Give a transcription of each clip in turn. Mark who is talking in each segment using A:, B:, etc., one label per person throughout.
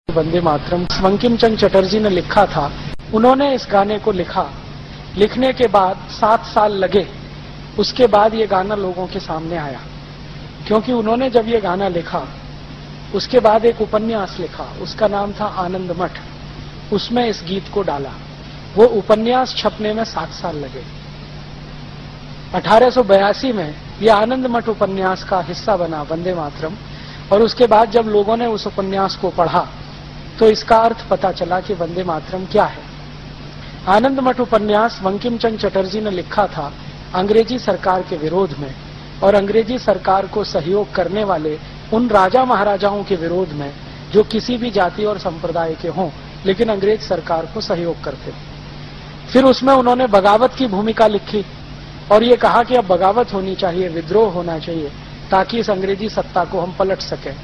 A: वंदे मातरम बंकिम चंद्र चटर्जी ने लिखा था। उन्होंने इस गाने को लिखा, लिखने के बाद 7 साल लगे, उसके बाद ये गाना लोगों के सामने आया। क्योंकि उन्होंने जब ये गाना लिखा उसके बाद एक उपन्यास लिखा, उसका नाम था आनंद मठ, उसमें इस गीत को डाला। वो उपन्यास छपने में 7 साल लगे। 1882 में ये आनंद मठ उपन्यास का हिस्सा बना वंदे मातरम, और उसके बाद जब लोगों ने उस उपन्यास को पढ़ा तो इसका अर्थ पता चला कि वंदे मातरम क्या है। आनंद मठ उपन्यास बंकिम चंद्र चटर्जी ने लिखा था अंग्रेजी सरकार के विरोध में, और अंग्रेजी सरकार को सहयोग करने वाले उन राजा महाराजाओं के विरोध में जो किसी भी जाति और संप्रदाय के हों लेकिन अंग्रेज सरकार को सहयोग करते थे। फिर उसमें उन्होंने बगावत की भूमिका लिखी और ये कहा कि अब बगावत होनी चाहिए, विद्रोह होना चाहिए, ताकि इस अंग्रेजी सत्ता को हम पलट सकें,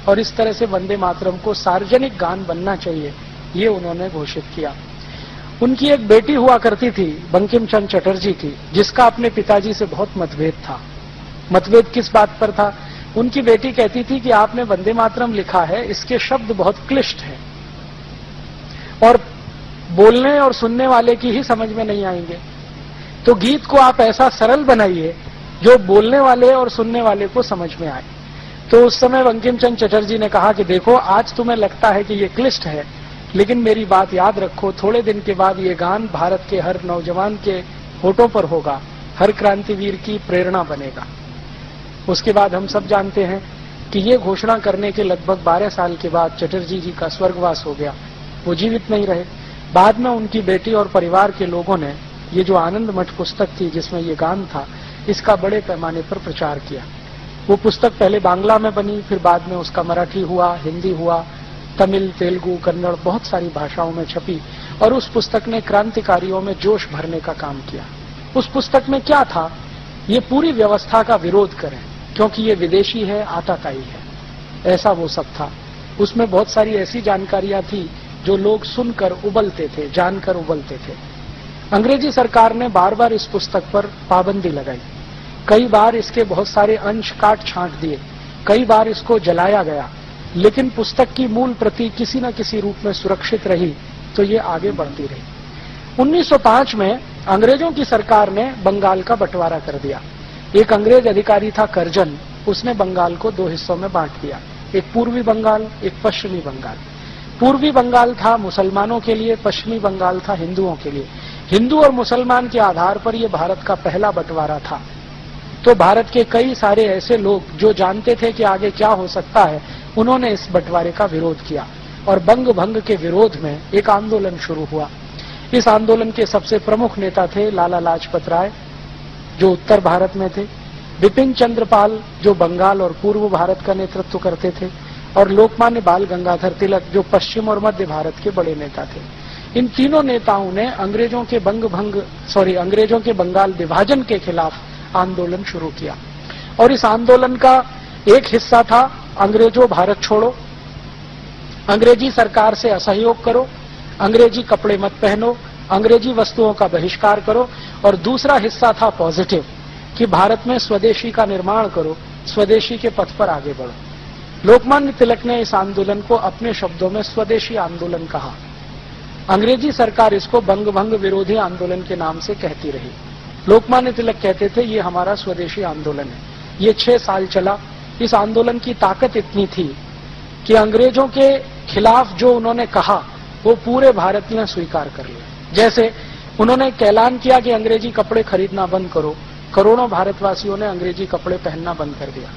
A: और इस तरह से वंदे मातरम को सार्वजनिक गान बनना चाहिए, ये उन्होंने घोषित किया। उनकी एक बेटी हुआ करती थी बंकिम चंद्र चटर्जी की, जिसका अपने पिताजी से बहुत मतभेद था। मतभेद किस बात पर था? उनकी बेटी कहती थी कि आपने वंदे मातरम लिखा है, इसके शब्द बहुत क्लिष्ट हैं और बोलने और सुनने वाले की ही समझ में नहीं आएंगे, तो गीत को आप ऐसा सरल बनाइए जो बोलने वाले और सुनने वाले को समझ में आए। तो उस समय बंकिम चंद्र चटर्जी ने कहा कि देखो, आज तुम्हें लगता है कि ये क्लिष्ट है, लेकिन मेरी बात याद रखो, थोड़े दिन के बाद ये गान भारत के हर नौजवान के होठों पर होगा, हर क्रांतिवीर की प्रेरणा बनेगा। उसके बाद हम सब जानते हैं कि ये घोषणा करने के लगभग 12 साल के बाद चटर्जी जी का स्वर्गवास हो गया, वो जीवित नहीं रहे। बाद में उनकी बेटी और परिवार के लोगों ने ये जो आनंद मठ पुस्तक थी जिसमें ये गान था, इसका बड़े पैमाने पर प्रचार किया। वो पुस्तक पहले बांग्ला में बनी, फिर बाद में उसका मराठी हुआ, हिंदी हुआ, तमिल, तेलुगु, कन्नड़, बहुत सारी भाषाओं में छपी, और उस पुस्तक ने क्रांतिकारियों में जोश भरने का काम किया। उस पुस्तक में क्या था? ये पूरी व्यवस्था का विरोध करें, क्योंकि ये विदेशी है, आताताई है, ऐसा वो सब था। उसमें बहुत सारी ऐसी जानकारियां थी जो लोग सुनकर उबलते थे, जानकर उबलते थे। अंग्रेजी सरकार ने बार बार इस पुस्तक पर पाबंदी लगाई, कई बार इसके बहुत सारे अंश काट छांट दिए, कई बार इसको जलाया गया, लेकिन पुस्तक की मूल प्रति किसी न किसी रूप में सुरक्षित रही, तो ये आगे बढ़ती रही। 1905 में अंग्रेजों की सरकार ने बंगाल का बंटवारा कर दिया। एक अंग्रेज अधिकारी था करजन, उसने बंगाल को 2 हिस्सों में बांट दिया, एक पूर्वी बंगाल, एक पश्चिमी बंगाल। पूर्वी बंगाल था मुसलमानों के लिए, पश्चिमी बंगाल था हिंदुओं के लिए। हिंदू और मुसलमान के आधार पर यह भारत का पहला बंटवारा था। तो भारत के कई सारे ऐसे लोग जो जानते थे कि आगे क्या हो सकता है, उन्होंने इस बंटवारे का विरोध किया, और बंग भंग के विरोध में एक आंदोलन शुरू हुआ। इस आंदोलन के सबसे प्रमुख नेता थे लाला लाजपत राय, जो उत्तर भारत में थे, बिपिन चंद्र पाल, जो बंगाल और पूर्व भारत का नेतृत्व करते थे, और लोकमान्य बाल गंगाधर तिलक, जो पश्चिम और मध्य भारत के बड़े नेता थे। इन तीनों नेताओं ने अंग्रेजों के बंगाल विभाजन के खिलाफ आंदोलन शुरू किया, और इस आंदोलन का एक हिस्सा था अंग्रेजों भारत छोड़ो, अंग्रेजी सरकार से असहयोग करो, अंग्रेजी कपड़े मत पहनो, अंग्रेजी वस्तुओं का बहिष्कार करो, और दूसरा हिस्सा था पॉजिटिव, कि भारत में स्वदेशी का निर्माण करो, स्वदेशी के पथ पर आगे बढ़ो। लोकमान्य तिलक ने इस आंदोलन को अपने शब्दों में स्वदेशी आंदोलन कहा। अंग्रेजी सरकार इसको बंग भंग विरोधी आंदोलन के नाम से कहती रही। लोकमान्य तिलक कहते थे ये हमारा स्वदेशी आंदोलन है। ये 6 साल चला। इस आंदोलन की ताकत इतनी थी कि अंग्रेजों के खिलाफ जो उन्होंने कहा वो पूरे भारत ने स्वीकार कर लिया। जैसे उन्होंने ऐलान किया कि अंग्रेजी कपड़े खरीदना बंद करो, करोड़ों भारतवासियों ने अंग्रेजी कपड़े पहनना बंद कर दिया,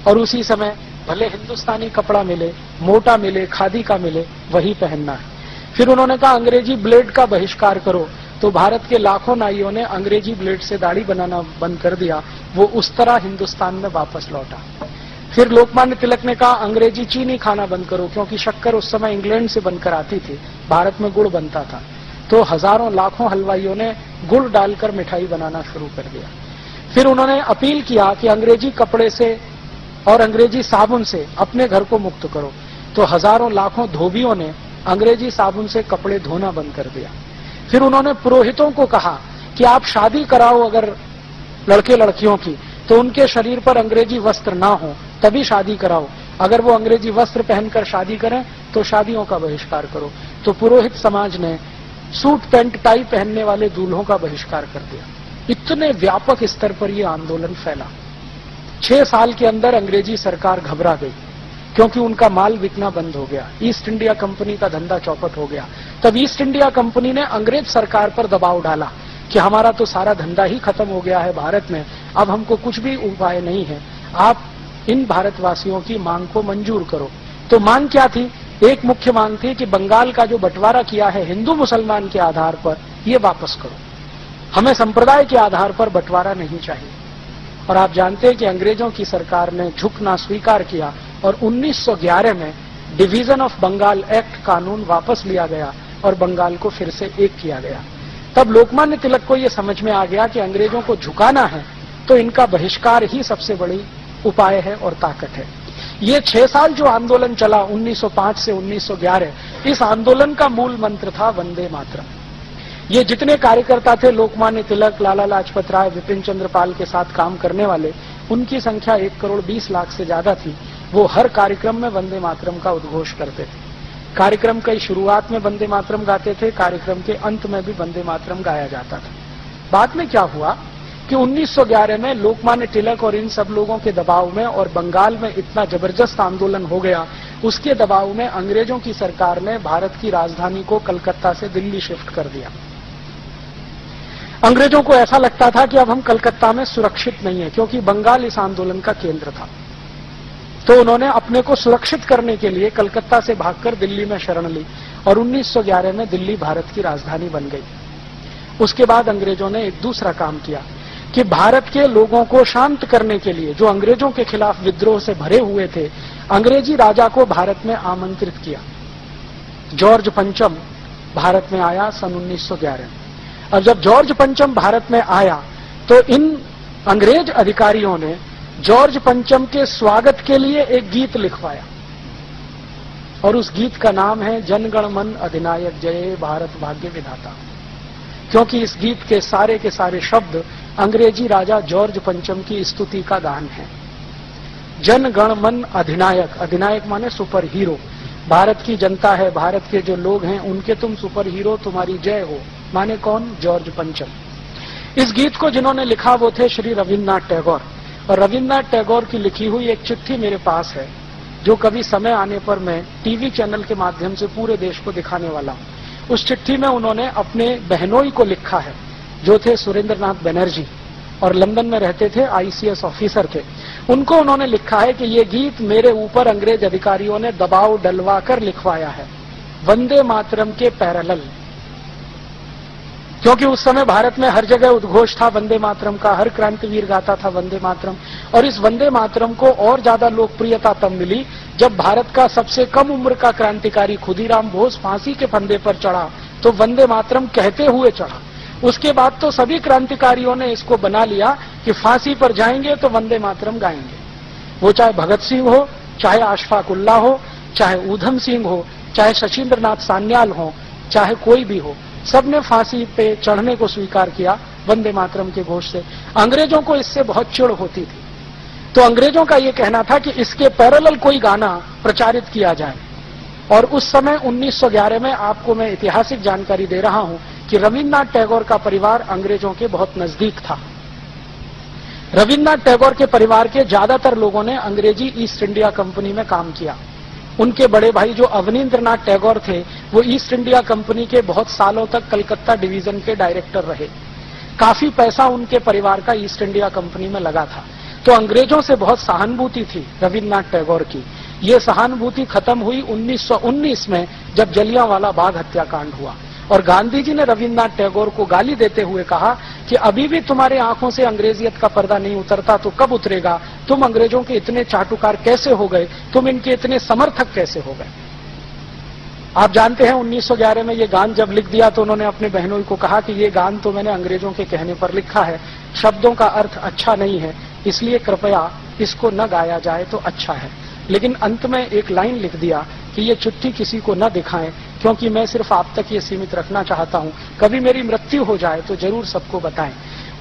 A: और उसी समय भले हिंदुस्तानी कपड़ा मिले, मोटा मिले, खादी का मिले, वही पहनना है। फिर उन्होंने कहा अंग्रेजी ब्लेड का बहिष्कार करो, तो भारत के लाखों नाइयों ने अंग्रेजी ब्लेड से दाढ़ी बनाना बंद कर दिया, वो उस तरह हिंदुस्तान में वापस लौटा। फिर लोकमान्य तिलक ने कहा अंग्रेजी चीनी खाना बंद करो, क्योंकि शक्कर उस समय इंग्लैंड से बनकर आती थी, भारत में गुड़ बनता था, तो हजारों लाखों हलवाइयों ने गुड़ डालकर मिठाई बनाना शुरू कर दिया। फिर उन्होंने अपील किया कि अंग्रेजी कपड़े से और अंग्रेजी साबुन से अपने घर को मुक्त करो, तो हजारों लाखों धोबियों ने अंग्रेजी साबुन से कपड़े धोना बंद कर दिया। फिर उन्होंने पुरोहितों को कहा कि आप शादी कराओ अगर लड़के लड़कियों की, तो उनके शरीर पर अंग्रेजी वस्त्र ना हो, तभी शादी कराओ। अगर वो अंग्रेजी वस्त्र पहनकर शादी करें तो शादियों का बहिष्कार करो, तो पुरोहित समाज ने सूट पैंट टाई पहनने वाले दूल्हों का बहिष्कार कर दिया। इतने व्यापक स्तर पर यह आंदोलन फैला। 6 साल के अंदर अंग्रेजी सरकार घबरा गई, क्योंकि उनका माल बिकना बंद हो गया, ईस्ट इंडिया कंपनी का धंधा चौपट हो गया। तब ईस्ट इंडिया कंपनी ने अंग्रेज सरकार पर दबाव डाला कि हमारा तो सारा धंधा ही खत्म हो गया है भारत में, अब हमको कुछ भी उपाय नहीं है, आप इन भारतवासियों की मांग को मंजूर करो। तो मांग क्या थी? एक मुख्य मांग थी कि बंगाल का जो बंटवारा किया है हिंदू मुसलमान के आधार पर, ये वापस करो, हमें संप्रदाय के आधार पर बंटवारा नहीं चाहिए। और आप जानते हैं कि अंग्रेजों की सरकार ने झुकना स्वीकार किया और 1911 में डिवीजन ऑफ बंगाल एक्ट कानून वापस लिया गया और बंगाल को फिर से एक किया गया। तब लोकमान्य तिलक को यह समझ में आ गया कि अंग्रेजों को झुकाना है तो इनका बहिष्कार ही सबसे बड़ी उपाय है और ताकत है। ये 6 साल जो आंदोलन चला 1905 से 1911, इस आंदोलन का मूल मंत्र था वंदे मातरम। ये जितने कार्यकर्ता थे, लोकमान्य तिलक, लाला लाजपत राय, विपिन चंद्र पाल के साथ काम करने वाले, उनकी संख्या 1 करोड़ 20 लाख से ज्यादा थी। वो हर कार्यक्रम में वंदे मातरम का उद्घोष करते थे। कार्यक्रम की शुरुआत में वंदे मातरम गाते थे, कार्यक्रम के अंत में भी वंदे मातरम गाया जाता था। बाद में क्या हुआ कि 1911 में लोकमान्य तिलक और इन सब लोगों के दबाव में और बंगाल में इतना जबरदस्त आंदोलन हो गया, उसके दबाव में अंग्रेजों की सरकार ने भारत की राजधानी को कलकत्ता से दिल्ली शिफ्ट कर दिया। अंग्रेजों को ऐसा लगता था कि अब हम कलकत्ता में सुरक्षित नहीं है, क्योंकि बंगाल इस आंदोलन का केंद्र था। तो उन्होंने अपने को सुरक्षित करने के लिए कलकत्ता से भागकर दिल्ली में शरण ली और 1911 में दिल्ली भारत की राजधानी बन गई। उसके बाद अंग्रेजों ने एक दूसरा काम किया कि भारत के लोगों को शांत करने के लिए, जो अंग्रेजों के खिलाफ विद्रोह से भरे हुए थे, अंग्रेजी राजा को भारत में आमंत्रित किया। जॉर्ज पंचम भारत में आया सन 1911। अब जब जॉर्ज पंचम भारत में आया तो इन अंग्रेज अधिकारियों ने जॉर्ज पंचम के स्वागत के लिए एक गीत लिखवाया और उस गीत का नाम है जनगण मन अधिनायक जय भारत भाग्य विधाता। क्योंकि इस गीत के सारे शब्द अंग्रेजी राजा जॉर्ज पंचम की स्तुति का गान है। जन गण मन अधिनायक, अधिनायक माने सुपर हीरो, भारत की जनता है, भारत के जो लोग हैं उनके तुम सुपर हीरो, तुम्हारी जय हो। माने कौन? जॉर्ज पंचम। इस गीत को जिन्होंने लिखा वो थे श्री रविन्द्रनाथ टैगोर। और रविन्द्रनाथ टैगोर की लिखी हुई एक चिट्ठी मेरे पास है, जो कभी समय आने पर मैं टीवी चैनल के माध्यम से पूरे देश को दिखाने वाला हूं। उस चिट्ठी में उन्होंने अपने बहनोई को लिखा है, जो थे सुरेंद्रनाथ बनर्जी और लंदन में रहते थे, ICS ऑफिसर थे। उनको उन्होंने लिखा है कि ये गीत मेरे ऊपर अंग्रेज अधिकारियों ने दबाव डलवा कर लिखवाया है, वंदे मातरम के पैरेलल। क्योंकि उस समय भारत में हर जगह उद्घोष था वंदे मातरम का, हर क्रांतिवीर गाता था वंदे मातरम। और इस वंदे मातरम को और ज्यादा लोकप्रियता तब मिली जब भारत का सबसे कम उम्र का क्रांतिकारी खुदीराम बोस फांसी के फंदे पर चढ़ा तो वंदे मातरम कहते हुए चढ़ा। उसके बाद तो सभी क्रांतिकारियों ने इसको बना लिया कि फांसी पर जाएंगे तो वंदे मातरम गाएंगे। वो चाहे भगत सिंह हो, चाहे अशफाक उल्लाह हो, चाहे ऊधम सिंह हो, चाहे शशीन्द्रनाथ सान्याल हो, चाहे कोई भी हो, सबने फांसी पे चढ़ने को स्वीकार किया वंदे मातरम के घोष से। अंग्रेजों को इससे बहुत चिढ़ होती थी, तो अंग्रेजों का यह कहना था कि इसके पैरेलल कोई गाना प्रचारित किया जाए। और उस समय 1911 में आपको मैं ऐतिहासिक जानकारी दे रहा हूं कि रविन्द्रनाथ टैगोर का परिवार अंग्रेजों के बहुत नजदीक था। रविन्द्रनाथ टैगोर के परिवार के ज्यादातर लोगों ने अंग्रेजी ईस्ट इंडिया कंपनी में काम किया। उनके बड़े भाई जो अवनींद्रनाथ टैगोर थे, वो ईस्ट इंडिया कंपनी के बहुत सालों तक कलकत्ता डिवीजन के डायरेक्टर रहे। काफी पैसा उनके परिवार का ईस्ट इंडिया कंपनी में लगा था। तो अंग्रेजों से बहुत सहानुभूति थी रविन्द्रनाथ टैगोर की। ये सहानुभूति खत्म हुई 1919 में, जब जलियांवाला बाग हत्याकांड हुआ और गांधी जी ने रविन्द्रनाथ टैगोर को गाली देते हुए कहा कि अभी भी तुम्हारे आंखों से अंग्रेजियत का पर्दा नहीं उतरता तो कब उतरेगा? तुम अंग्रेजों के इतने चाटुकार कैसे हो गए? तुम इनके इतने समर्थक कैसे हो गए? आप जानते हैं 1911 में ये गान जब लिख दिया तो उन्होंने अपने बहनों को कहा कि ये गान तो मैंने अंग्रेजों के कहने पर लिखा है, शब्दों का अर्थ अच्छा नहीं है, इसलिए कृपया इसको न गाया जाए तो अच्छा है। लेकिन अंत में एक लाइन लिख दिया कि ये चिट्ठी किसी को न दिखाएं, क्योंकि मैं सिर्फ आप तक ये सीमित रखना चाहता हूं, कभी मेरी मृत्यु हो जाए तो जरूर सबको बताएं।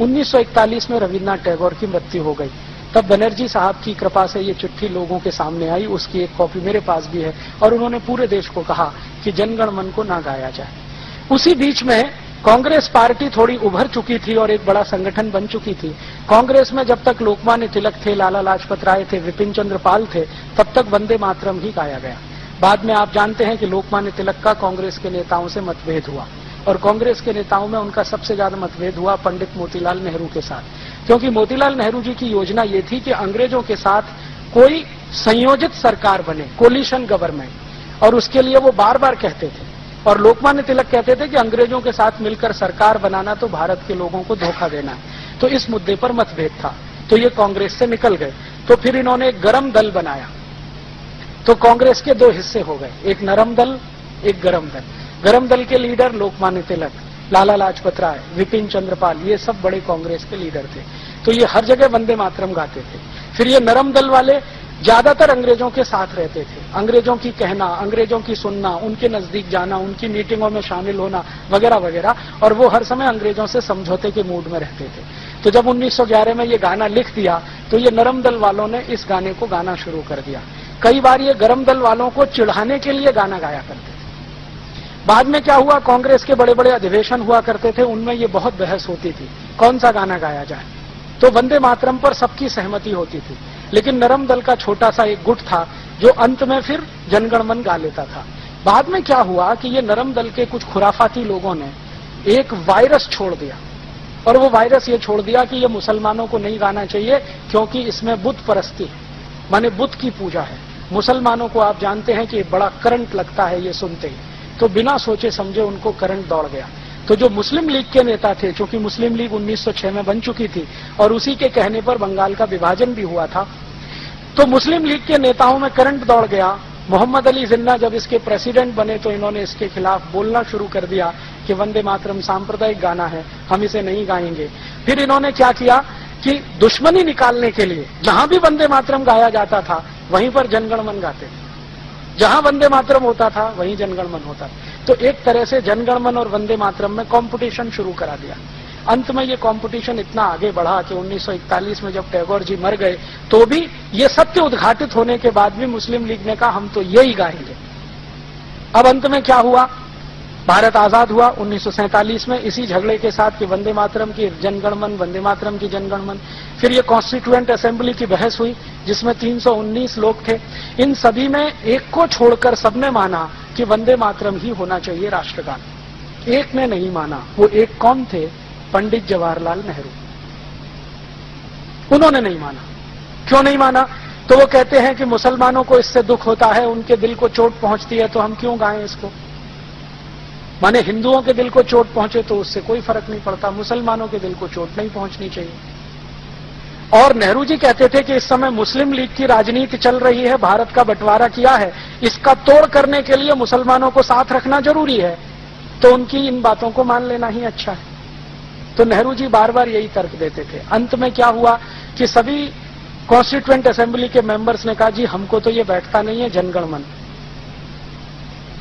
A: 1941 में रविन्द्रनाथ टैगोर की मृत्यु हो गई। तब बनर्जी साहब की कृपा से ये चिट्ठी लोगों के सामने आई, उसकी एक कॉपी मेरे पास भी है, और उन्होंने पूरे देश को कहा कि जनगण मन को ना गाया जाए। उसी बीच में कांग्रेस पार्टी थोड़ी उभर चुकी थी और एक बड़ा संगठन बन चुकी थी। कांग्रेस में जब तक लोकमान्य तिलक थे, लाला लाजपत राय थे, विपिन चंद्र पाल थे, तब तक वंदे मातरम ही गाया गया। बाद में आप जानते हैं कि लोकमान्य तिलक का कांग्रेस के नेताओं से मतभेद हुआ, और कांग्रेस के नेताओं में उनका सबसे ज्यादा मतभेद हुआ पंडित मोतीलाल नेहरू के साथ, क्योंकि मोतीलाल नेहरू जी की योजना ये थी कि अंग्रेजों के साथ कोई संयोजित सरकार बने, कोलिशन गवर्नमेंट, और उसके लिए वो बार बार कहते थे। और लोकमान्य तिलक कहते थे कि अंग्रेजों के साथ मिलकर सरकार बनाना तो भारत के लोगों को धोखा देना है। तो इस मुद्दे पर मतभेद था, तो ये कांग्रेस से निकल गए। तो फिर इन्होंने एक गरम दल बनाया। तो कांग्रेस के दो हिस्से हो गए, एक नरम दल, एक गरम दल। गरम दल के लीडर लोकमान्य तिलक, लाला लाजपत राय, विपिन चंद्र पाल, ये सब बड़े कांग्रेस के लीडर थे। तो ये हर जगह वंदे मातरम गाते थे। फिर ये नरम दल वाले ज्यादातर अंग्रेजों के साथ रहते थे, अंग्रेजों की कहना, अंग्रेजों की सुनना, उनके नजदीक जाना, उनकी मीटिंगों में शामिल होना वगैरह वगैरह, और वो हर समय अंग्रेजों से समझौते के मूड में रहते थे। तो जब 1911 में ये गाना लिख दिया तो ये नरम दल वालों ने इस गाने को गाना शुरू कर दिया। कई बार ये गरम दल वालों को चिढ़ाने के लिए गाना गाया करते थे। बाद में क्या हुआ, कांग्रेस के बड़े बड़े अधिवेशन हुआ करते थे, उनमें ये बहुत बहस होती थी कौन सा गाना गाया जाए। तो वंदे मातरम पर सबकी सहमति होती थी, लेकिन नरम दल का छोटा सा एक गुट था जो अंत में फिर जनगण मन गा लेता था। बाद में क्या हुआ कि ये नरम दल के कुछ खुराफाती लोगों ने एक वायरस छोड़ दिया, और वो वायरस ये छोड़ दिया कि ये मुसलमानों को नहीं गाना चाहिए क्योंकि इसमें बुत परस्ती है, माने बुत की पूजा है। मुसलमानों को आप जानते हैं कि बड़ा करंट लगता है ये सुनते ही, तो बिना सोचे समझे उनको करंट दौड़ गया। तो जो मुस्लिम लीग के नेता थे, चूंकि मुस्लिम लीग 1906 में बन चुकी थी और उसी के कहने पर बंगाल का विभाजन भी हुआ था, तो मुस्लिम लीग के नेताओं में करंट दौड़ गया। मोहम्मद अली जिन्ना जब इसके प्रेसिडेंट बने तो इन्होंने इसके खिलाफ बोलना शुरू कर दिया कि वंदे मातरम सांप्रदायिक गाना है, हम इसे नहीं गाएंगे। फिर इन्होंने क्या किया कि दुश्मनी निकालने के लिए जहां भी वंदे मातरम गाया जाता था वहीं पर जनगण मन गाते थे, जहां वंदे मातरम होता था वहीं जनगण मन होता था। तो एक तरह से जनगण मन और वंदे मातरम में कंपटीशन शुरू करा दिया। अंत में ये कंपटीशन इतना आगे बढ़ा कि 1941 में जब टैगोर जी मर गए तो भी ये सत्य उद्घाटित होने के बाद भी मुस्लिम लीग ने कहा हम तो यही गाएंगे। अब अंत में क्या हुआ, भारत आजाद हुआ 1947 में इसी झगड़े के साथ कि वंदे मातरम की जनगण मन, वंदे मातरम की जनगण मन। फिर ये कॉन्स्टिट्यूएंट असेंबली की बहस हुई जिसमें 319 लोग थे। इन सभी में एक को छोड़कर सबने माना कि वंदे मातरम ही होना चाहिए राष्ट्रगान। एक ने नहीं माना, वो एक कौन थे, पंडित जवाहरलाल नेहरू। उन्होंने नहीं माना। क्यों नहीं माना, तो वो कहते हैं कि मुसलमानों को इससे दुख होता है, उनके दिल को चोट पहुंचती है, तो हम क्यों गाएं इसको। माने हिंदुओं के दिल को चोट पहुंचे तो उससे कोई फर्क नहीं पड़ता, मुसलमानों के दिल को चोट नहीं पहुंचनी चाहिए। और नेहरू जी कहते थे कि इस समय मुस्लिम लीग की राजनीति चल रही है, भारत का बंटवारा किया है, इसका तोड़ करने के लिए मुसलमानों को साथ रखना जरूरी है, तो उनकी इन बातों को मान लेना ही अच्छा है। तो नेहरू जी बार बार यही तर्क देते थे। अंत में क्या हुआ कि सभी कॉन्स्टिट्यूएंट असेंबली के मेंबर्स ने कहा जी हमको तो ये बैठता नहीं है जनगण मन,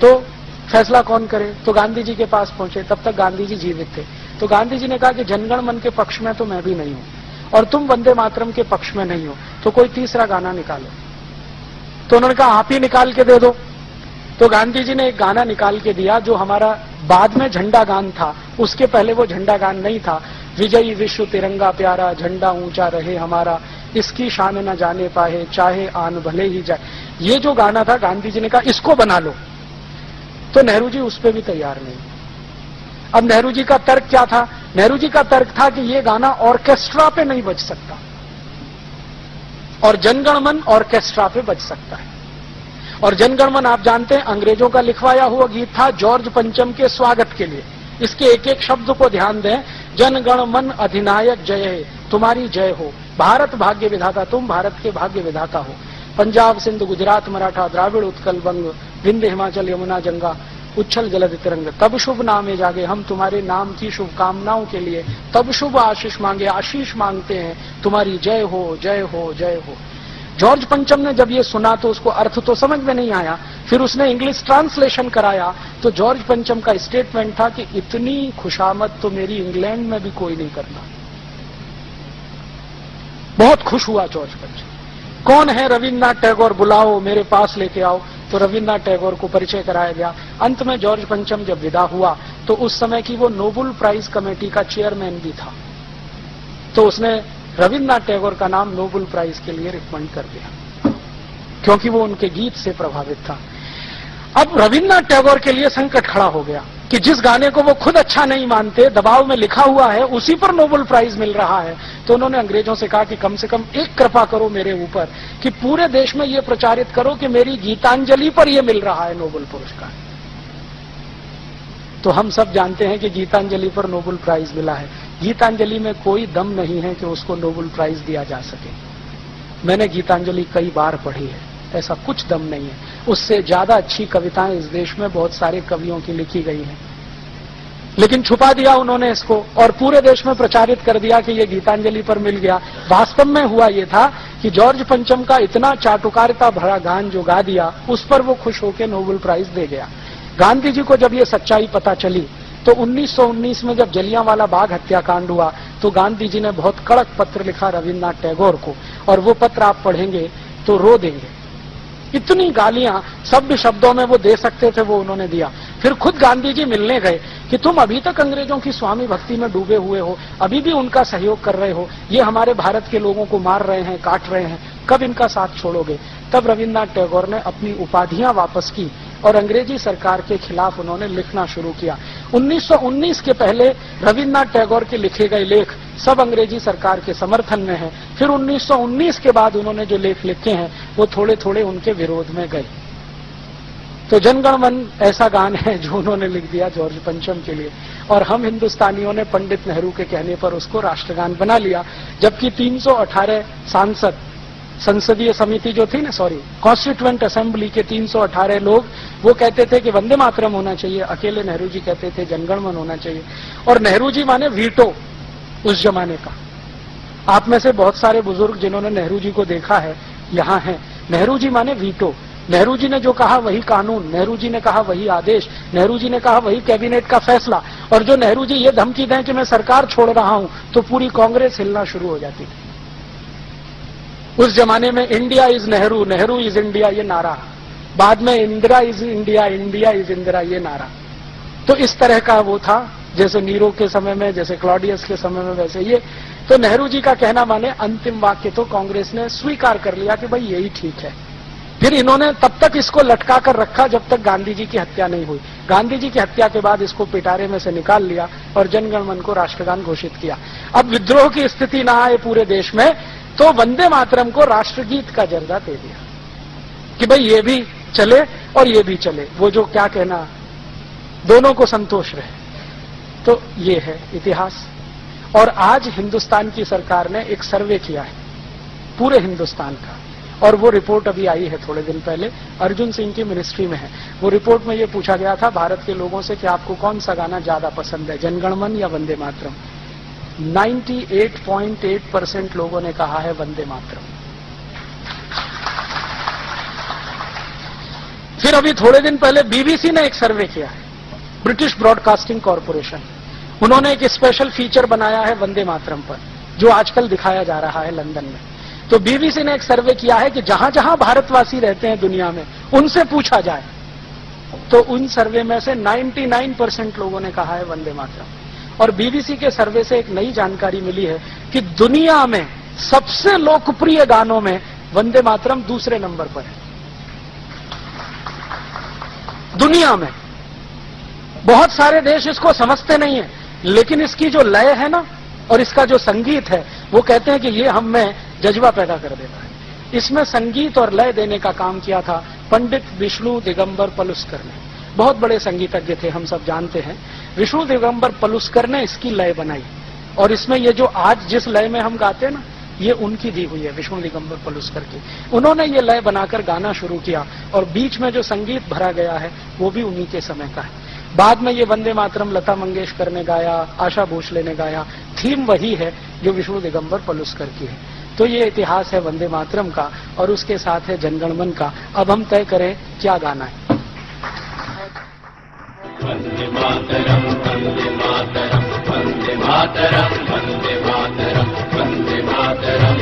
A: तो फैसला कौन करे। तो गांधी जी के पास पहुंचे, तब तक गांधी जी जीवित थे। तो गांधी जी ने कहा कि जनगण मन के पक्ष में तो मैं भी नहीं हूं और तुम वंदे मातरम के पक्ष में नहीं हो, तो कोई तीसरा गाना निकालो। तो उन्होंने कहा आप ही निकाल के दे दो। तो गांधी जी ने एक गाना निकाल के दिया जो हमारा बाद में झंडा गान था, उसके पहले वो झंडा गान नहीं था। विजयी विश्व तिरंगा प्यारा, झंडा ऊंचा रहे हमारा, इसकी शान न जाने पाए चाहे आन भले ही जाए। ये जो गाना था गांधी जी ने कहा इसको बना लो, तो नेहरू जी उस पर भी तैयार नहीं। अब नेहरू जी का तर्क क्या था, नेहरू जी का तर्क था कि ये गाना ऑर्केस्ट्रा पे नहीं बज सकता और जनगण मन ऑर्केस्ट्रा पे बज सकता है। और जनगण मन आप जानते हैं अंग्रेजों का लिखवाया हुआ गीत था जॉर्ज पंचम के स्वागत के लिए। इसके एक एक शब्द को ध्यान दें, जनगण मन अधिनायक जय है, तुम्हारी जय हो, भारत भाग्य विधाता, तुम भारत के भाग्य विधाता हो, पंजाब सिंध गुजरात मराठा द्राविड़ उत्कल बंग, विंध्य हिमाचल यमुना गंगा उच्छल जलद तिरंग, तब शुभ नामे जागे, हम तुम्हारे नाम की शुभकामनाओं के लिए तब शुभ आशीष मांगे, आशीष मांगते हैं, तुम्हारी जय हो जय हो जय हो। जॉर्ज पंचम ने जब ये सुना तो उसको अर्थ तो समझ में नहीं आया, फिर उसने इंग्लिश ट्रांसलेशन कराया तो जॉर्ज पंचम का स्टेटमेंट था कि इतनी खुशामद तो मेरी इंग्लैंड में भी कोई नहीं करता। बहुत खुश हुआ जॉर्ज पंचम। कौन है रविन्द्रनाथ टैगोर, बुलाओ मेरे पास लेके आओ। तो रविन्द्रनाथ टैगोर को परिचय कराया गया। अंत में जॉर्ज पंचम जब विदा हुआ तो उस समय की वो नोबेल प्राइज कमेटी का चेयरमैन भी था, तो उसने रविन्द्रनाथ टैगोर का नाम नोबेल प्राइज के लिए रिकमेंड कर दिया, क्योंकि वो उनके गीत से प्रभावित था। अब रविन्द्रनाथ टैगोर के लिए संकट खड़ा हो गया कि जिस गाने को वो खुद अच्छा नहीं मानते, दबाव में लिखा हुआ है, उसी पर नोबेल प्राइज मिल रहा है। तो उन्होंने अंग्रेजों से कहा कि कम से कम एक कृपा करो मेरे ऊपर कि पूरे देश में ये प्रचारित करो कि मेरी गीतांजलि पर ये मिल रहा है नोबेल पुरस्कार। तो हम सब जानते हैं कि गीतांजलि पर नोबेल प्राइज मिला है। गीतांजलि में कोई दम नहीं है कि उसको नोबेल प्राइज दिया जा सके। मैंने गीतांजलि कई बार पढ़ी है, ऐसा कुछ दम नहीं है। उससे ज्यादा अच्छी कविताएं इस देश में बहुत सारे कवियों की लिखी गई हैं, लेकिन छुपा दिया उन्होंने इसको और पूरे देश में प्रचारित कर दिया कि ये गीतांजलि पर मिल गया। वास्तव में हुआ ये था कि जॉर्ज पंचम का इतना चाटुकारिता भरा गान जो गा दिया, उस पर वो खुश होकर नोबेल प्राइज दे गया। गांधी जी को जब ये सच्चाई पता चली तो 1919 में जब जलियांवाला बाग हत्याकांड हुआ तो गांधी जी ने बहुत कड़क पत्र लिखा रविन्द्रनाथ टैगोर को, और वो पत्र आप पढ़ेंगे तो रो देंगे। इतनी गालियां सभ्य शब्दों में वो दे सकते थे, वो उन्होंने दिया। फिर खुद गांधी जी मिलने गए कि तुम अभी तक अंग्रेजों की स्वामी भक्ति में डूबे हुए हो, अभी भी उनका सहयोग कर रहे हो, ये हमारे भारत के लोगों को मार रहे हैं, काट रहे हैं, कब इनका साथ छोड़ोगे। तब रविन्द्रनाथ टैगोर ने अपनी उपाधियां वापस की और अंग्रेजी सरकार के खिलाफ उन्होंने लिखना शुरू किया। 1919 के पहले रविन्द्रनाथ टैगोर के लिखे गए लेख सब अंग्रेजी सरकार के समर्थन में हैं। फिर 1919 के बाद उन्होंने जो लेख लिखे हैं वो थोड़े थोड़े उनके विरोध में गए। तो जनगण मन ऐसा गान है जो उन्होंने लिख दिया जॉर्ज पंचम के लिए, और हम हिंदुस्तानियों ने पंडित नेहरू के कहने पर उसको राष्ट्रगान बना लिया। जबकि 318 सांसद, संसदीय समिति जो थी ना, कॉन्स्टिट्यूएंट असेंबली के 318 लोग वो कहते थे कि वंदे मातरम होना चाहिए, अकेले नेहरू जी कहते थे जनगण मन होना चाहिए। और नेहरू जी माने वीटो उस जमाने का। आप में से बहुत सारे बुजुर्ग जिन्होंने नेहरू जी को देखा है यहां हैं। नेहरू जी माने वीटो। नेहरू जी ने जो कहा वही कानून, नेहरू जी ने कहा वही आदेश, नेहरू जी ने कहा वही कैबिनेट का फैसला। और जो नेहरू जी ये धमकी दें कि मैं सरकार छोड़ रहा हूं तो पूरी कांग्रेस हिलना शुरू हो जाती थी। उस जमाने में India is Nehru, Nehru is India ये नारा, बाद में Indira is India, India is Indira ये नारा। तो इस तरह का वो था, जैसे नीरो के समय में, जैसे क्लॉडियस के समय में, वैसे ये। तो नेहरू जी का कहना माने अंतिम वाक्य तो कांग्रेस ने स्वीकार कर लिया कि भाई यही ठीक है। फिर इन्होंने तब तक इसको लटका कर रखा जब तक गांधी जी की हत्या नहीं हुई। गांधी जी की हत्या के बाद इसको पिटारे में से निकाल लिया और जनगण मन को राष्ट्रगान घोषित किया। अब विद्रोह की स्थिति ना आए पूरे देश में तो वंदे मातरम को राष्ट्रगीत का दर्जा दे दिया कि भाई ये भी चले और ये भी चले, वो जो क्या कहना, दोनों को संतोष रहे। तो ये है इतिहास। और आज हिंदुस्तान की सरकार ने एक सर्वे किया है पूरे हिंदुस्तान का, और वो रिपोर्ट अभी आई है थोड़े दिन पहले, अर्जुन सिंह की मिनिस्ट्री में है। वो रिपोर्ट में ये पूछा गया था भारत के लोगों से कि आपको कौन सा गाना ज्यादा पसंद है, जनगण मन या वंदे मातरम। 98.8% लोगों ने कहा है वंदे मातरम। फिर अभी थोड़े दिन पहले बीबीसी ने एक सर्वे किया है, ब्रिटिश ब्रॉडकास्टिंग कॉरपोरेशन। उन्होंने एक स्पेशल फीचर बनाया है वंदे मातरम पर, जो आजकल दिखाया जा रहा है लंदन में। तो बीबीसी ने एक सर्वे किया है कि जहां जहां भारतवासी रहते हैं दुनिया में उनसे पूछा जाए, तो उन सर्वे में से 99% लोगों ने कहा है वंदे मातरम। और बीबीसी के सर्वे से एक नई जानकारी मिली है कि दुनिया में सबसे लोकप्रिय गानों में वंदे मातरम दूसरे नंबर पर है। दुनिया में बहुत सारे देश इसको समझते नहीं है, लेकिन इसकी जो लय है ना और इसका जो संगीत है, वो कहते हैं कि ये हम में जज्बा पैदा कर देता है। इसमें संगीत और लय देने का काम किया था पंडित विष्णु दिगंबर पलुस्कर ने। बहुत बड़े संगीतज्ञ थे, हम सब जानते हैं। विष्णु दिगंबर पलुस्कर ने इसकी लय बनाई, और इसमें ये जो आज जिस लय में हम गाते हैं ना, ये उनकी दी हुई है, विष्णु दिगंबर पलुस्कर की। उन्होंने ये लय बनाकर गाना शुरू किया, और बीच में जो संगीत भरा गया है वो भी उन्हीं के समय का है। बाद में ये वंदे मातरम लता मंगेशकर ने गाया, आशा भोसले ने गाया। थीम वही है जो विष्णु दिगंबर पलुस्कर की है। तो ये इतिहास है वंदे मातरम का, और उसके साथ है जनगण मन का। अब हम तय करें क्या गाना है।
B: वंदे मातरम, वंदे मातरम, वंदे मातरम, वंदे मातरम, वंदे मातरम।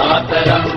B: मातरम्